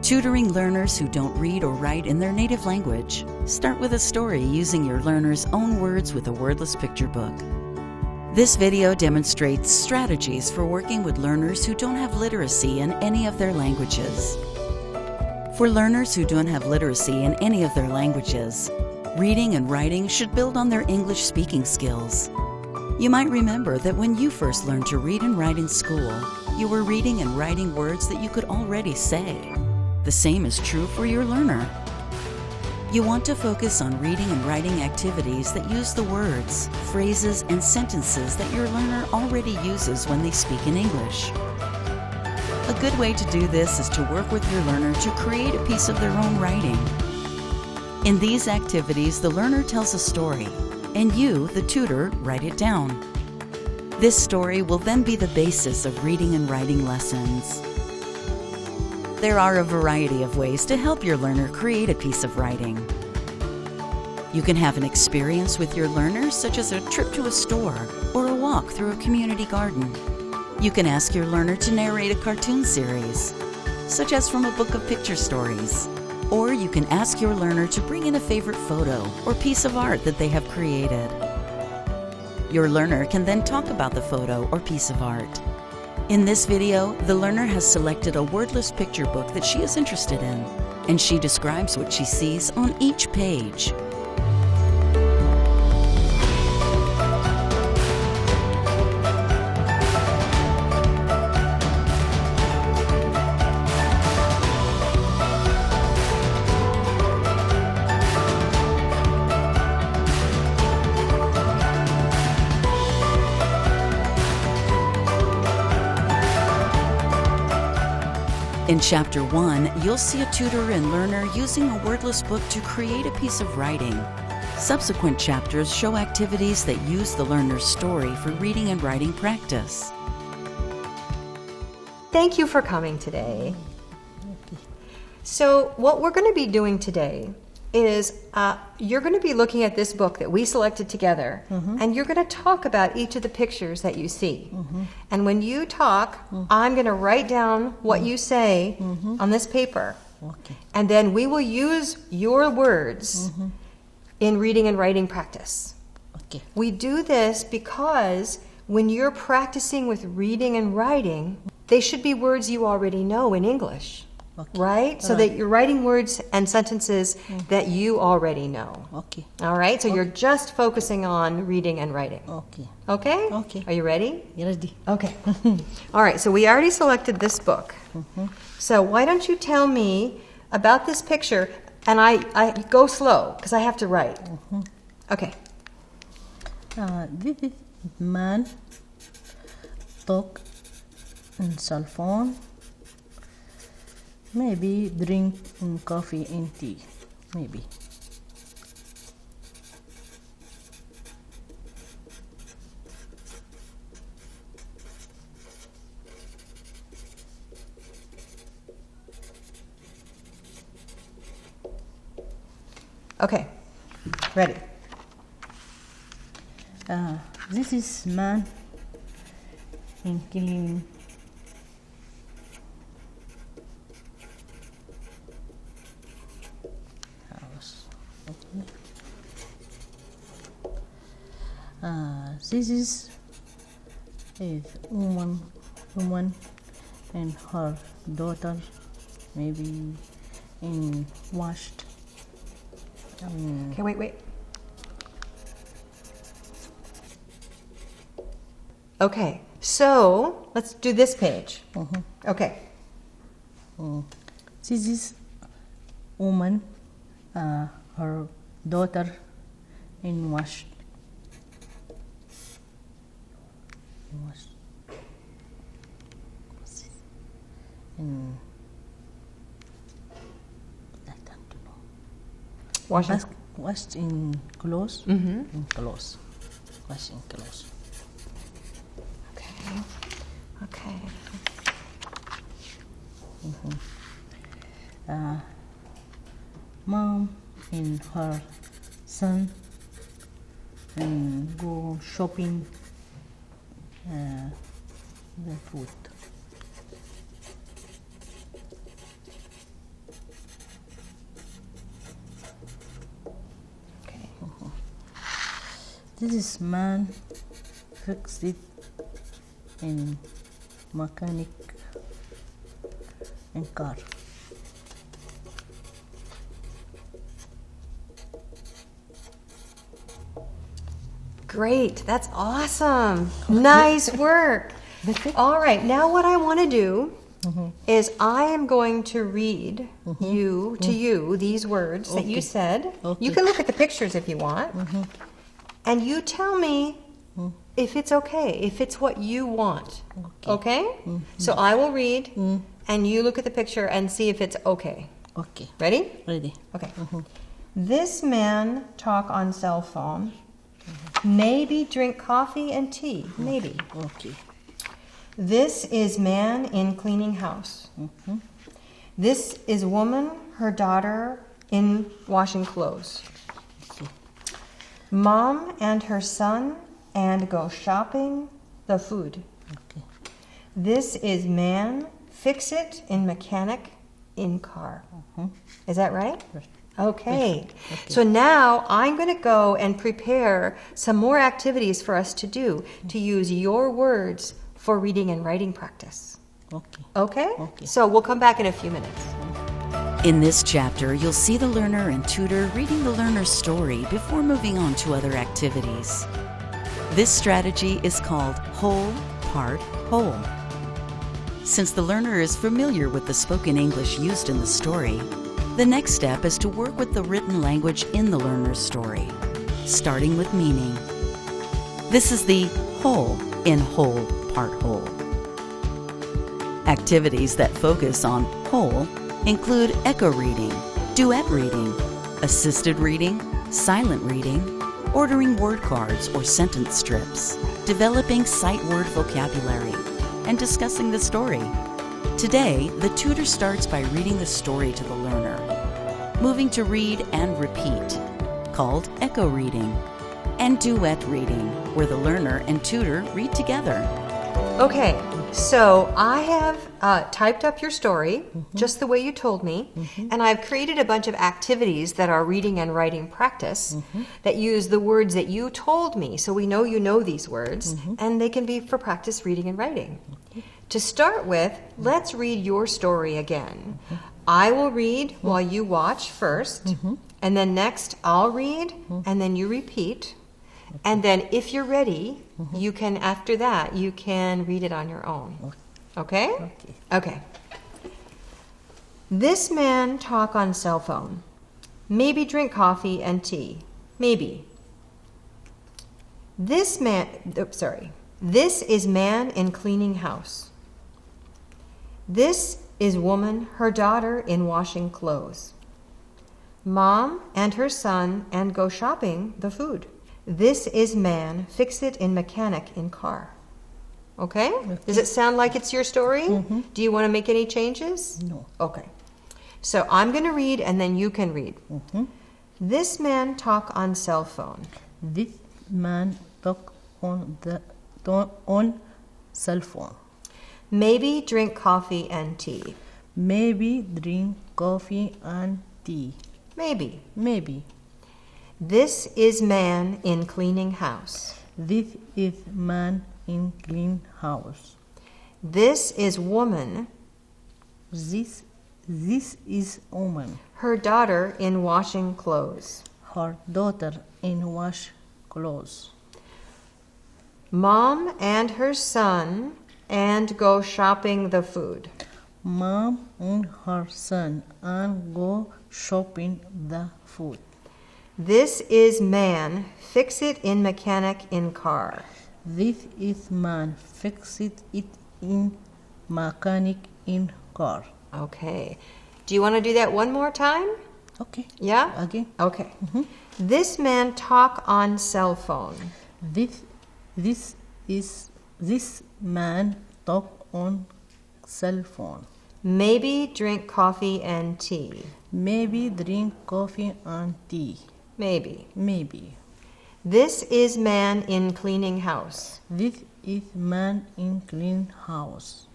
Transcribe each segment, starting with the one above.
Tutoring learners who don't read or write in their native language. Start with a story using your learner's own words with a wordless picture book. This video demonstrates strategies for working with learners who don't have literacy in any of their languages. For learners who don't have literacy in any of their languages, reading and writing should build on their English speaking skills. You might remember that when you first learned to read and write in school, you were reading and writing words that you could already say. The same is true for your learner. You want to focus on reading and writing activities that use the words, phrases, and sentences that your learner already uses when they speak in English. A good way to do this is to work with your learner to create a piece of their own writing. In these activities, the learner tells a story, and you, the tutor, write it down. This story will then be the basis of reading and writing lessons. There are a variety of ways to help your learner create a piece of writing. You can have an experience with your learner, such as a trip to a store or a walk through a community garden. You can ask your learner to narrate a cartoon series, such as from a book of picture stories. Or you can ask your learner to bring in a favorite photo or piece of art that they have created. Your learner can then talk about the photo or piece of art. In this video, the learner has selected a wordless picture book that she is interested in, and she describes what she sees on each page. In Chapter 1, you'll see a tutor and learner using a wordless book to create a piece of writing. Subsequent chapters show activities that use the learner's story for reading and writing practice. Thank you for coming today. So what we're going to be doing today is you're going to be looking at this book that we selected together, and you're going to talk about each of the pictures that you see. And when you talk, I'm going to write down what you say on this paper. Okay. And then we will use your words in reading and writing practice. Okay. We do this because when you're practicing with reading and writing, they should be words you already know in English. Okay. Right? So that you're writing words and sentences that you already know. Okay. All right? So you're just focusing on reading and writing. Okay. Okay? Okay. Are you ready? You ready? Okay. All right. So we already selected this book. So why don't you tell me about this picture? And I go slow because I have to write. Okay. This is man talk in cell phone. Maybe drink coffee and tea. Maybe. Okay. Ready. This is man in clean house. Okay. This is woman and her daughter, maybe in washed. Okay, wait. Okay, so let's do this page. Okay. This is woman, her daughter in wash. In I don't know. Washed in clothes. In clothes. Wash in clothes. Okay. Mom and her son and go shopping the food. Okay. This is man fixed it in mechanic and car. Great. That's awesome. Nice work. All right. Now what I want to do is I am going to read you these words that you said. Okay. You can look at the pictures if you want. And you tell me if it's okay, if it's what you want. Okay? So I will read and you look at the picture and see if it's okay. Okay. Ready? Ready. Okay. This man talk on cell phone. Maybe drink coffee and tea. Maybe. Okay. This is man in cleaning house. This is woman, her daughter in washing clothes. Okay. Mom and her son and go shopping the food. Okay. This is man, fix it in mechanic in car. Is that right? Right. Okay. So now I'm going to go and prepare some more activities for us to do to use your words for reading and writing practice. Okay. Okay? Okay. So we'll come back in a few minutes. In this chapter, you'll see the learner and tutor reading the learner's story before moving on to other activities. This strategy is called whole, part, whole. Since the learner is familiar with the spoken English used in the story, the next step is to work with the written language in the learner's story, starting with meaning. This is the whole in whole, part, whole. Activities that focus on whole include echo reading, duet reading, assisted reading, silent reading, ordering word cards or sentence strips, developing sight word vocabulary, and discussing the story. Today, the tutor starts by reading the story to the learner, moving to read and repeat, called echo reading, and duet reading, where the learner and tutor read together. Okay, so I have typed up your story just the way you told me, and I've created a bunch of activities that are reading and writing practice that use the words that you told me, so we know you know these words, and they can be for practice reading and writing. To start with, let's read your story again. I will read while you watch first, and then next I'll read, and then you repeat. And then if you're ready, you can, after that, you can read it on your own. Okay? Okay. This man talk on cell phone. Maybe drink coffee and tea. Maybe. This is man in cleaning house. This is woman, her daughter in washing clothes. Mom and her son and go shopping the food. This is man, fix it in mechanic in car. Okay? Does it sound like it's your story? Do you want to make any changes? No. Okay. So I'm going to read and then you can read. This man talk on cell phone. This man talk on cell phone. Maybe drink coffee and tea. Maybe drink coffee and tea. Maybe. Maybe. This is man in cleaning house. This is man in clean house. This is woman. This is woman. Her daughter in washing clothes. Her daughter in wash clothes. Mom and her son and go shopping the food. Mom and her son and go shopping the food. This is man, fix it in mechanic in car. This is man, fix it in mechanic in car. Okay. Do you want to do that one more time? Okay. Yeah? Again. Okay. This man talk on cell phone. This man talk on cell phone. Maybe drink coffee and tea. Maybe drink coffee and tea. Maybe. Maybe. This is man in cleaning house. This is man in clean house.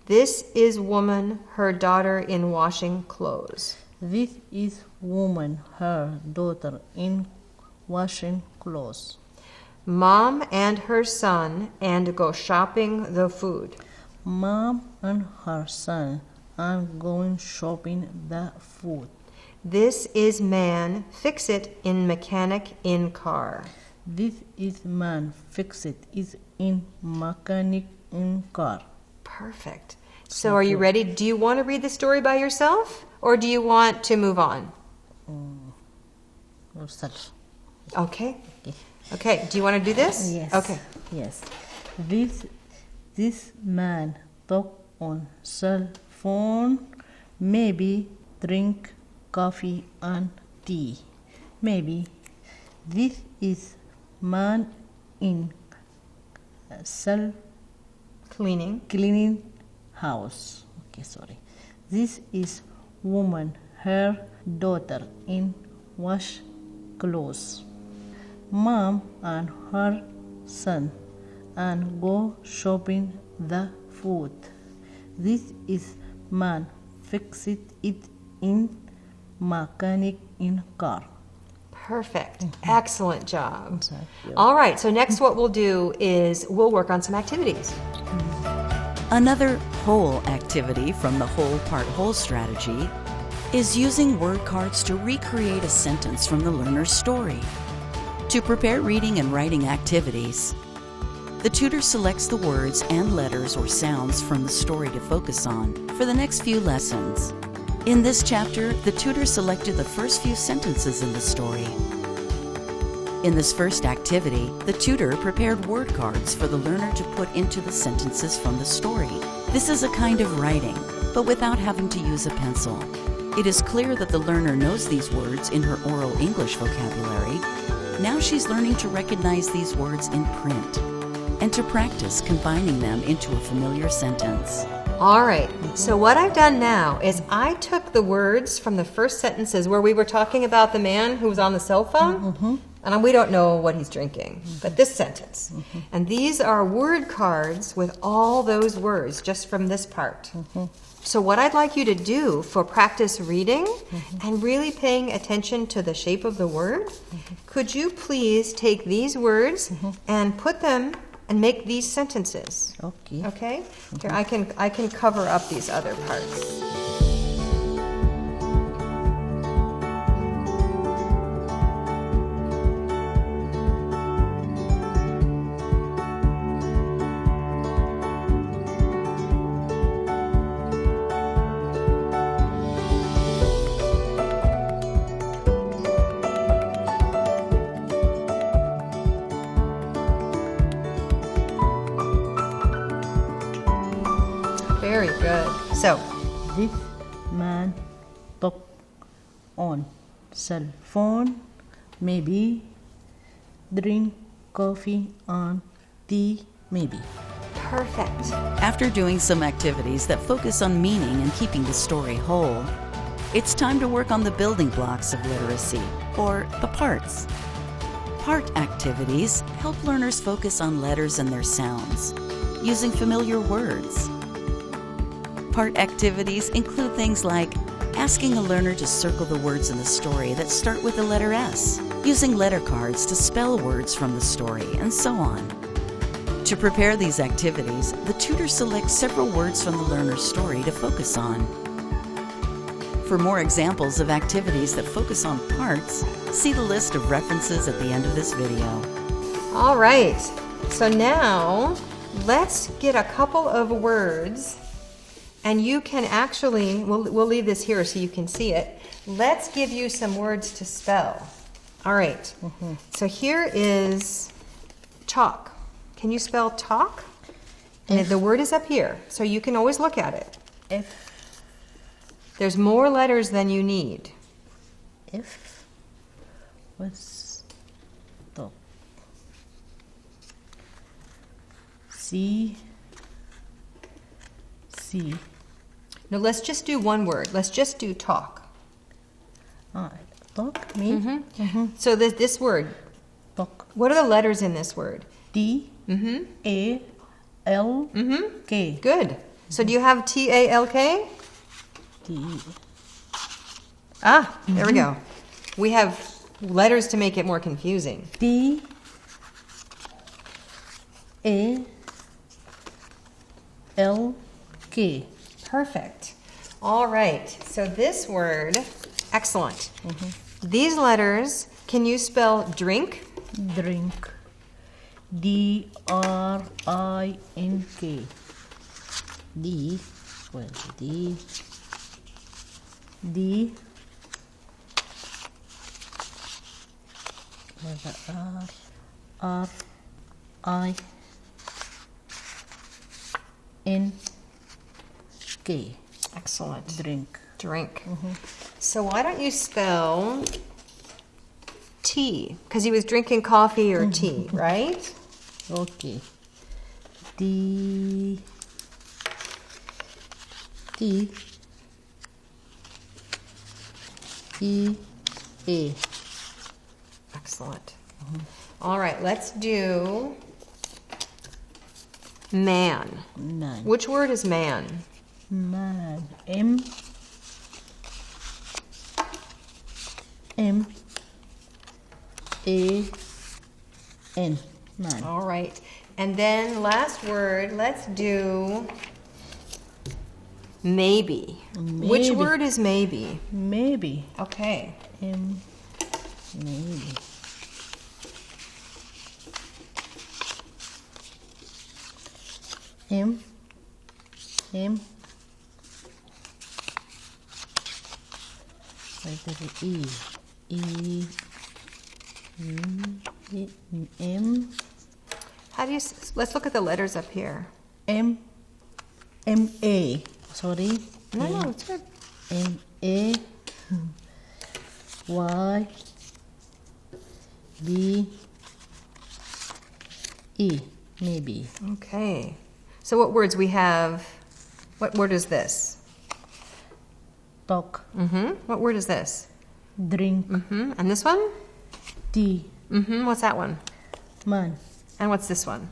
This is woman, her daughter in washing clothes. This is woman, her daughter in washing clothes. Mom and her son and go shopping the food. Mom and her son are going shopping the food. This is man, fix it in mechanic in car. This is man, fix it, is in mechanic in car. Perfect. So are you ready? Do you want to read the story by yourself or do you want to move on? Yourself. Okay. Okay. Do you want to do this? Yes. Okay. Yes. This man talk on cell phone, maybe drink coffee and tea. Maybe this is man in cell cleaning house. Okay, sorry. This is woman, her daughter in wash clothes. Mom and her son and go shopping the food. This is man, fix it in mechanic in car. Perfect. Excellent job. Thank you. All right. So next what we'll do is we'll work on some activities. Another whole activity from the whole part whole strategy is using word cards to recreate a sentence from the learner's story. To prepare reading and writing activities, the tutor selects the words and letters or sounds from the story to focus on for the next few lessons. In this chapter, the tutor selected the first few sentences in the story. In this first activity, the tutor prepared word cards for the learner to put into the sentences from the story. This is a kind of writing, but without having to use a pencil. It is clear that the learner knows these words in her oral English vocabulary. Now she's learning to recognize these words in print and to practice combining them into a familiar sentence. All right. So what I've done now is I took the words from the first sentences where we were talking about the man who was on the cell phone. And we don't know what he's drinking, but this sentence. And these are word cards with all those words just from this part. So what I'd like you to do for practice reading and really paying attention to the shape of the word, could you please take these words and put them and make these sentences? Okay. Okay? Here, I can cover up these other parts. Very good. So, This man talk on cell phone, maybe drink coffee and tea, maybe. perfect. After doing some activities that focus on meaning and keeping the story whole, it's time to work on the building blocks of literacy, or the parts. Part activities help learners focus on letters and their sounds, using familiar words. Part activities include things like asking a learner to circle the words in the story that start with the letter S, using letter cards to spell words from the story, and so on. To prepare these activities, the tutor selects several words from the learner's story to focus on. For more examples of activities that focus on parts, see the list of references at the end of this video. All right, so now let's get a couple of words, and you can actually, we'll leave this here so you can see it. Let's give you some words to spell. All right, so here is talk. Can you spell talk? And the word is up here, so you can always look at it. F. There's more letters than you need. F was top. C. No, let's just do one word. Let's just do talk. Talk, me. So this word, Talk. what are the letters in this word? T, A, L, K. Good. So do you have T-A-L-K? T, Ah, there we go. We have letters to make it more confusing. T, A, L, K. Perfect. All right. So this word, excellent. These letters, can you spell drink? Drink. D, R, I, N, K. D, well, D, D, R, R, I, N, K. Excellent. Drink. Drink. So why don't you spell tea? Because he was drinking coffee or tea, right? Okay. D, T, E, A. Excellent. All right, let's do man. Man. Which word is man? Man. M, M, A, N. Man. All right. And then last word, let's do maybe. Which Maybe. word is maybe? Maybe. Okay. M, maybe. M, M. Letter E, E, M, How do you, let's look at the letters up here. M, M, A. Sorry. No, it's good. M, A, Y, B, E. Maybe. Okay. So what words we have? What word is this? Talk. What word is this? Drink. And this one? Tea. What's that one? Man. And what's this one?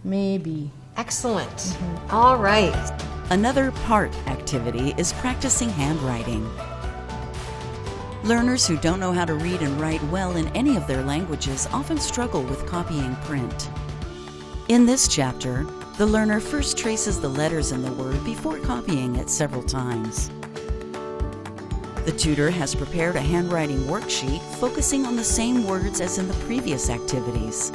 Maybe. Excellent. All right. Another part activity is practicing handwriting. Learners who don't know how to read and write well in any of their languages often struggle with copying print. In this chapter, the learner first traces the letters in the word before copying it several times. The tutor has prepared a handwriting worksheet focusing on the same words as in the previous activities.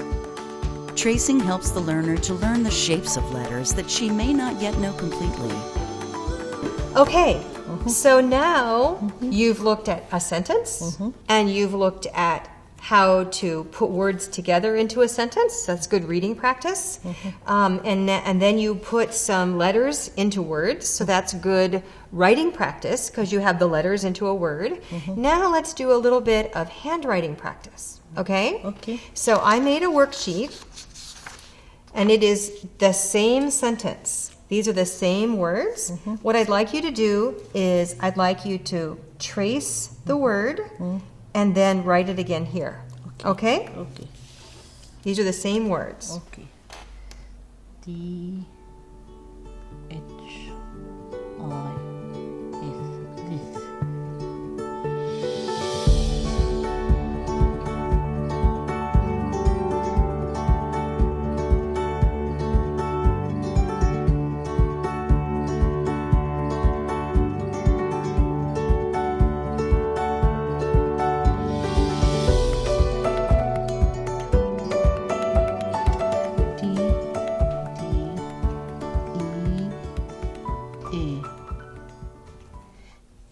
Tracing helps the learner to learn the shapes of letters that she may not yet know completely. Okay. So now you've looked at a sentence and you've looked at how to put words together into a sentence. That's good reading practice. And then you put some letters into words. So that's good writing practice because you have the letters into a word. Now let's do a little bit of handwriting practice. Okay? Okay. So I made a worksheet and it is the same sentence. These are the same words. What I'd like you to do is I'd like you to trace the word and then write it again here. Okay? Okay. These are the same words. Okay. T, H, I, S. This.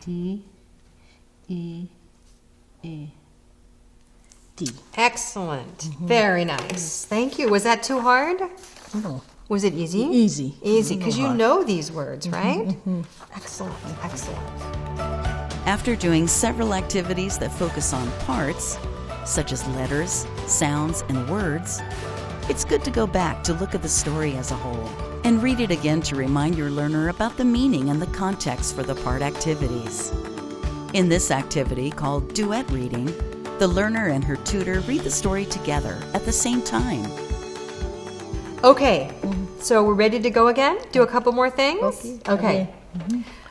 T, E, A. T. Excellent. Very nice. Thank you. Was that too hard? No. Was it easy? Easy. Easy, because you know these words, right? Excellent. Excellent. After doing several activities that focus on parts, such as letters, sounds, and words, it's good to go back to look at the story as a whole and read it again to remind your learner about the meaning and the context for the part activities. In this activity called Duet Reading, the learner and her tutor read the story together at the same time. Okay, so we're ready to go again? Do a couple more things? Okay.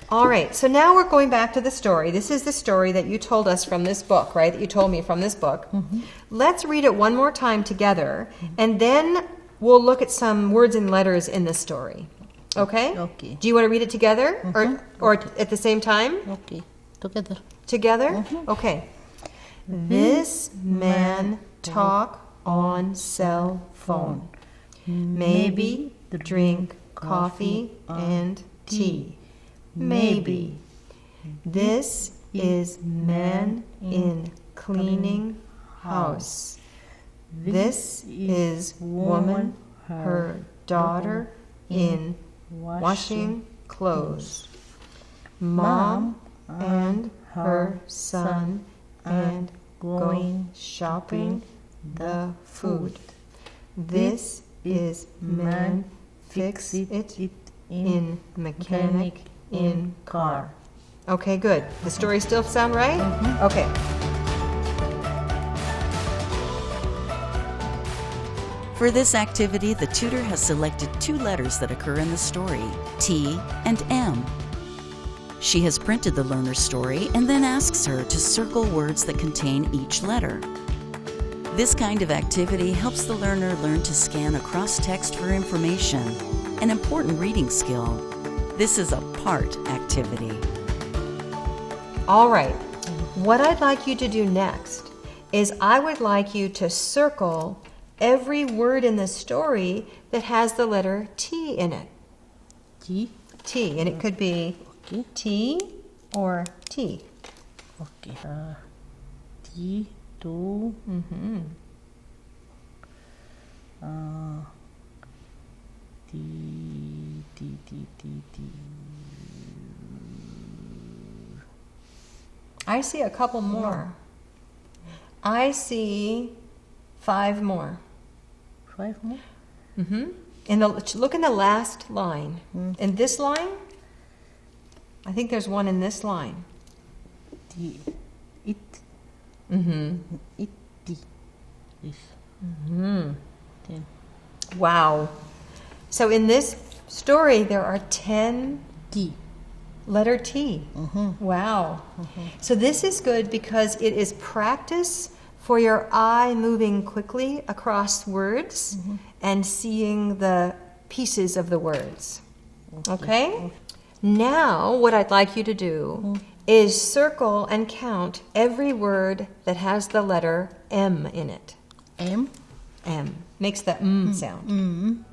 All right, so now we're going back to the story. This is the story that you told us from this book, right? That you told me from this book. Let's read it one more time together, and then we'll look at some words and letters in the story. Okay? Okay. Do you want to read it together or at the same time? Okay. Together. Together? Okay. This man talk on cell phone. Maybe drink coffee and tea. Maybe. This is man in cleaning house. This is woman, her daughter in washing clothes. Mom and her son and going shopping the food. This is man fix it in mechanic in car. Okay, good. The story still sound right? Okay. For this activity, the tutor has selected 2 letters that occur in the story, T and M. She has printed the learner's story and then asks her to circle words that contain each letter. This kind of activity helps the learner learn to scan across text for information, an important reading skill. This is a part activity. All right. What I'd like you to do next is I would like you to circle every word in the story that has the letter T in it. T. T, and it could be Okay. T or T. Okay. T. To. T. I see a couple more. I see 5 more. 5 more. Look in the last line. In this line, I think there's one in this line. T. It. It. T. This. 10. Wow. So in this story, there are 10 T. letter T. Wow. So this is good because it is practice for your eye moving quickly across words and seeing the pieces of the words. Okay? Now, what I'd like you to do is circle and count every word that has the letter M in it. M. M. Makes the sound.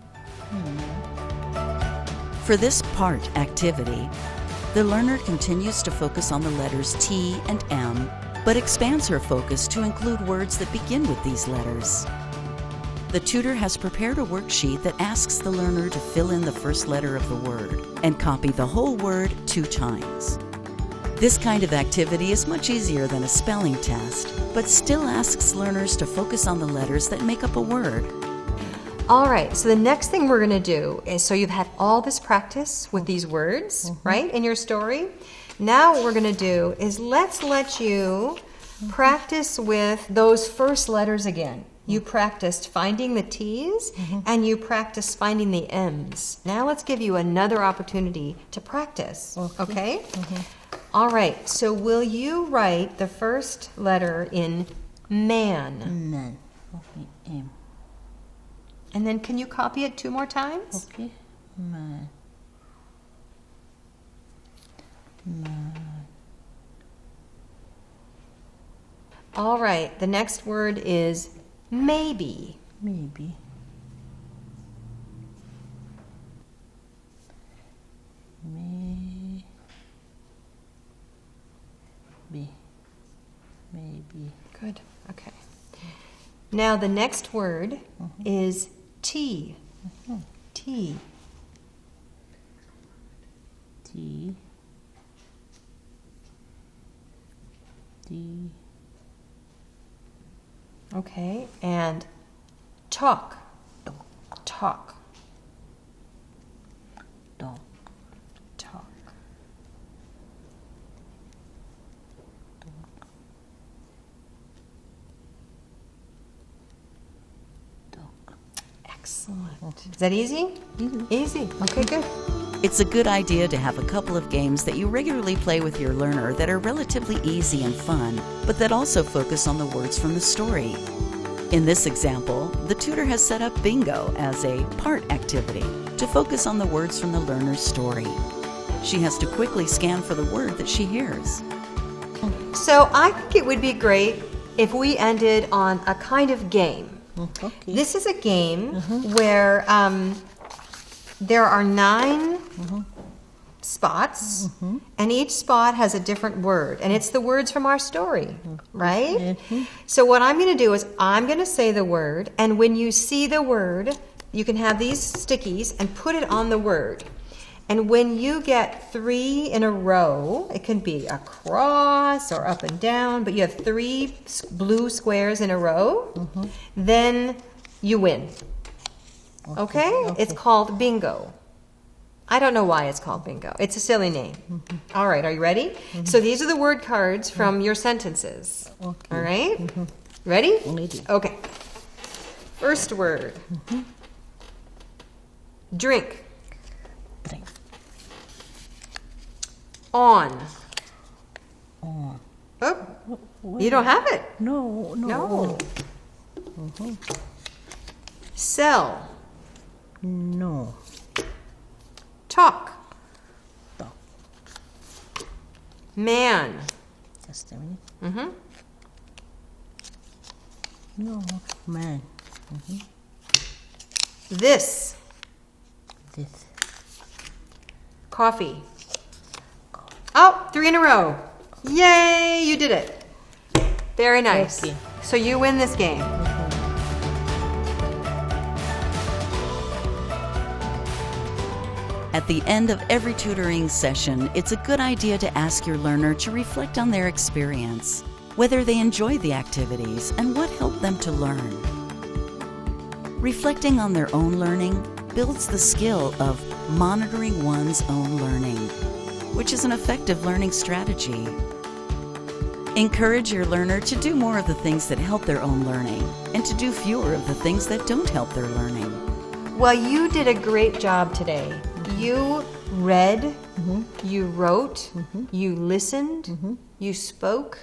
For this part activity, the learner continues to focus on the letters T and M, but expands her focus to include words that begin with these letters. The tutor has prepared a worksheet that asks the learner to fill in the first letter of the word and copy the whole word 2 times. This kind of activity is much easier than a spelling test, but still asks learners to focus on the letters that make up a word. All right, so the next thing we're going to do is, so you've had all this practice with these words, right, in your story. Now what we're going to do is let's let you practice with those first letters again. You practiced finding the T's and you practiced finding the M's. Now let's give you another opportunity to practice, okay? All right, so will you write the first letter in man? Man. Okay. M. And then can you copy it 2 more times? Okay. Man. Man. All right, the next word is maybe. Maybe. Maybe. Good, okay. Now the next word is T. T. T. T. Okay, and talk. Talk. Dog. Talk. Excellent. Is that easy? Easy. Okay, good. It's a good idea to have a couple of games that you regularly play with your learner that are relatively easy and fun, but that also focus on the words from the story. In this example, the tutor has set up bingo as a part activity to focus on the words from the learner's story. She has to quickly scan for the word that she hears. So I think it would be great if we ended on a kind of game. Okay. This is a game where there are 9 spots, and each spot has a different word, and it's the words from our story, right? So what I'm going to do is I'm going to say the word, and when you see the word, you can have these stickies and put it on the word. And when you get 3 in a row, it can be across or up and down, but you have 3 blue squares in a row, then you win. Okay? It's called bingo. I don't know why it's called bingo. It's a silly name. All right, are you ready? So these are the word cards from your sentences. Okay. All right? Ready? Ready. Okay. First word. Drink. Drink. On. On. Oh, you don't have it. No. No. Sell. No. Talk. Talk. Man. Just a minute. No. Man. This. This. Coffee. Oh, 3 in a row. Yay, you did it. Very nice. Okay. So you win this game. At the end of every tutoring session, it's a good idea to ask your learner to reflect on their experience, whether they enjoyed the activities and what helped them to learn. Reflecting on their own learning builds the skill of monitoring one's own learning, which is an effective learning strategy. Encourage your learner to do more of the things that help their own learning and to do fewer of the things that don't help their learning. Well, you did a great job today. You read, you wrote, you listened, you spoke.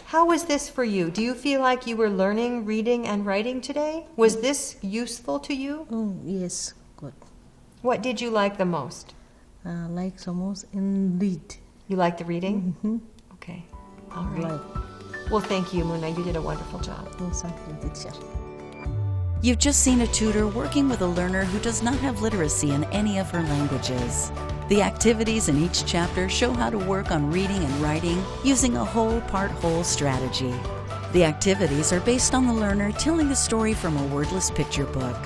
How was this for you? Do you feel like you were learning, reading, and writing today? Was this useful to you? Yes, good. What did you like the most? Like the most in read. You like the reading? Okay. All right. Like. Well, thank you, Muna. You did a wonderful job. Thank you, teacher. You've just seen a tutor working with a learner who does not have literacy in any of her languages. The activities in each chapter show how to work on reading and writing using a whole part whole strategy. The activities are based on the learner telling the story from a wordless picture book.